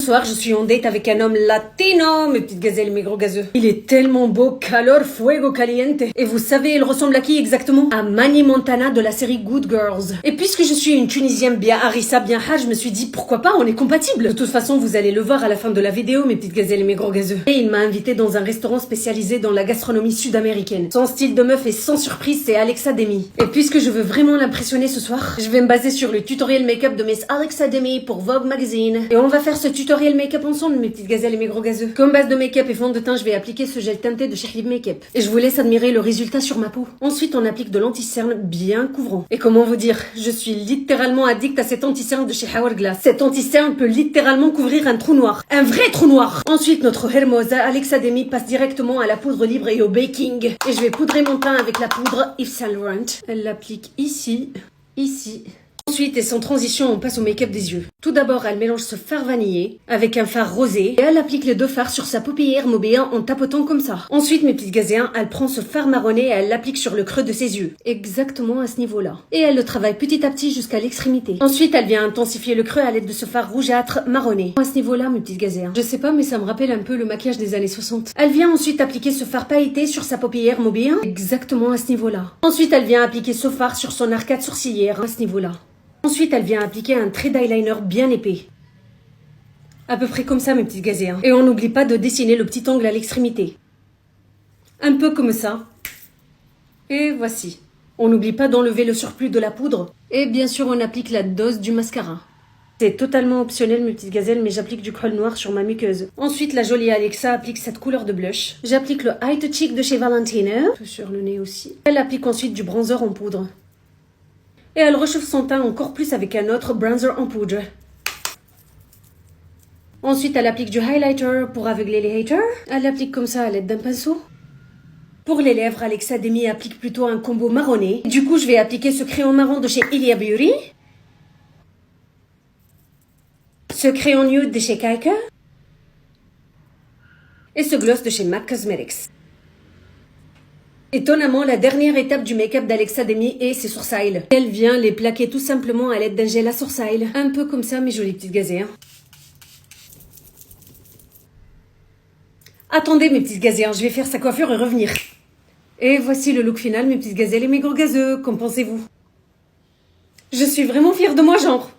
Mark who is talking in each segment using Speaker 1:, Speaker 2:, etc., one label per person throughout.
Speaker 1: Ce soir, je suis en date avec un homme latino, mes petites gazelles, mes gros gazeux. Il est tellement beau, calor, fuego, caliente. Et vous savez, il ressemble à qui exactement? À Manny Montana de la série Good Girls. Et puisque je suis une Tunisienne bien harissa, bien hard, je me suis dit, pourquoi pas, on est compatibles. De toute façon, vous allez le voir à la fin de la vidéo, mes petites gazelles et mes gros gazeux. Et il m'a invité dans un restaurant spécialisé dans la gastronomie sud-américaine. Son style de meuf est sans surprise, c'est Alexa Demie. Et puisque je veux vraiment l'impressionner ce soir, je vais me baser sur le tutoriel make-up de Miss Alexa Demie pour Vogue Magazine. Et on va faire ce tutoriel make-up ensemble, mes petites gazelles et mes gros gazeux. Comme base de make-up et fond de teint, je vais appliquer ce gel teinté de chez Clip Makeup. Et je vous laisse admirer le résultat sur ma peau. Ensuite, on applique de l'anti-cerne bien couvrant. Et comment vous dire, je suis littéralement addict à cet anti-cerne de chez Hourglass. Cet anti-cerne peut littéralement couvrir un trou noir. Un vrai trou noir. Ensuite, notre hermosa Alexa Demie passe directement à la poudre libre et au baking. Et je vais poudrer mon teint avec la poudre Yves Saint Laurent. Elle l'applique ici, ici. Ensuite, et sans transition, on passe au make-up des yeux. Tout d'abord, elle mélange ce fard vanillé avec un fard rosé et elle applique les deux fards sur sa paupière mobile en tapotant comme ça. Ensuite, mes petites gazéens, elle prend ce fard marronné et elle l'applique sur le creux de ses yeux. Exactement à ce niveau-là. Et elle le travaille petit à petit jusqu'à l'extrémité. Ensuite, elle vient intensifier le creux à l'aide de ce fard rougeâtre marronné. À ce niveau-là, mes petites gazéens. Je sais pas, mais ça me rappelle un peu le maquillage des années 60. Elle vient ensuite appliquer ce fard pailleté sur sa paupière mobile. Exactement à ce niveau-là. Ensuite, elle vient appliquer ce fard sur son arcade sourcilière. À ce niveau-là. Ensuite, elle vient appliquer un trait d'eyeliner bien épais. À peu près comme ça, mes petites gazéens. Et on n'oublie pas de dessiner le petit angle à l'extrémité. Un peu comme ça. Et voici. On n'oublie pas d'enlever le surplus de la poudre. Et bien sûr, on applique la dose du mascara. C'est totalement optionnel, mes petites gazelles, mais j'applique du crayon noir sur ma muqueuse. Ensuite, la jolie Alexa applique cette couleur de blush. J'applique le High to Cheek de chez Valentino. Tout sur le nez aussi. Elle applique ensuite du bronzer en poudre. Et elle réchauffe son teint encore plus avec un autre bronzer en poudre. Ensuite, elle applique du highlighter pour aveugler les haters. Elle l'applique comme ça à l'aide d'un pinceau. Pour les lèvres, Alexa Demie applique plutôt un combo marronné. Du coup, je vais appliquer ce crayon marron de chez Ilia Beauty. Ce crayon nude de chez Kaika. Et ce gloss de chez MAC Cosmetics. Étonnamment, la dernière étape du make-up d'Alexa Demie est ses sourcils. Elle vient les plaquer tout simplement à l'aide d'un gel à sourcils. Un peu comme ça, mes jolies petites gazéens. Attendez, mes petites gazéens, je vais faire sa coiffure et revenir. Et voici le look final, mes petites gazelles et mes gros gazeux. Qu'en pensez-vous? Je suis vraiment fière de moi, genre.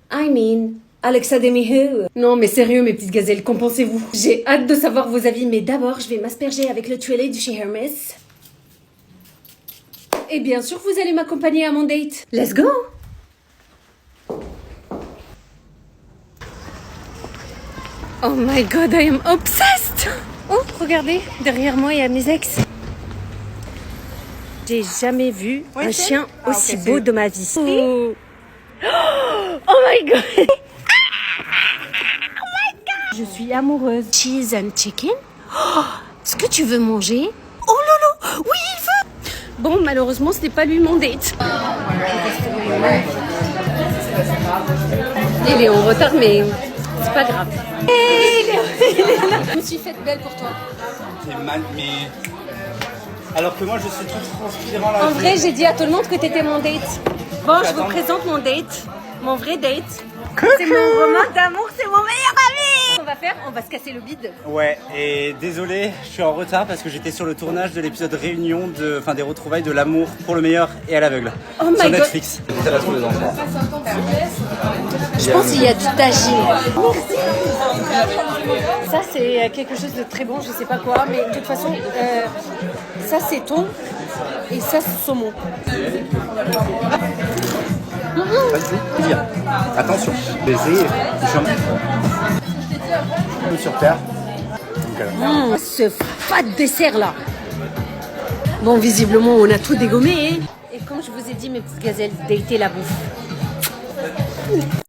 Speaker 1: I mean, Alexa Demie who? Non, mais sérieux, mes petites gazelles, qu'en pensez-vous? J'ai hâte de savoir vos avis, mais d'abord, je vais m'asperger avec le tuilet du chez Hermès. Et bien sûr, vous allez m'accompagner à mon date. Let's go! Oh my god, I am obsessed! Oh, regardez, derrière moi, il y a mes ex. J'ai jamais vu un chien aussi beau de ma vie. Oh, oh my god! Oh my god! Je suis amoureuse. Cheese and chicken? Oh, est-ce que tu veux manger? Oh lolo! Oui, il veut! Bon, malheureusement, ce n'est pas lui mon date. Il est en retard, mais c'est pas grave. Je me suis faite belle pour toi.
Speaker 2: T'es mal, mais... Alors que moi, je suis tout transpirant là.
Speaker 1: En vrai, j'ai dit à tout le monde que t'étais mon date. Bon, je vous présente mon date. Mon vrai date. C'est mon roman d'amour, c'est mon meilleur ami. On va faire, on va se casser le bide.
Speaker 2: Ouais, et désolé, je suis en retard parce que j'étais sur le tournage de l'épisode réunion des retrouvailles de l'amour pour le meilleur et à l'aveugle.
Speaker 1: Oh my
Speaker 2: sur
Speaker 1: god.
Speaker 2: Netflix. Ça va pour les enfants.
Speaker 1: Je pense qu'il y a du tagine. Ça, c'est quelque chose de très bon, je sais pas quoi, mais de toute façon, ça c'est thon et ça c'est saumon.
Speaker 2: Vas-y, dire. Attention, baiser, sur terre.
Speaker 1: Ce fat dessert là. Bon, visiblement, on a tout dégommé. Hein. Et comme je vous ai dit, mes petites gazelles, datez la bouffe.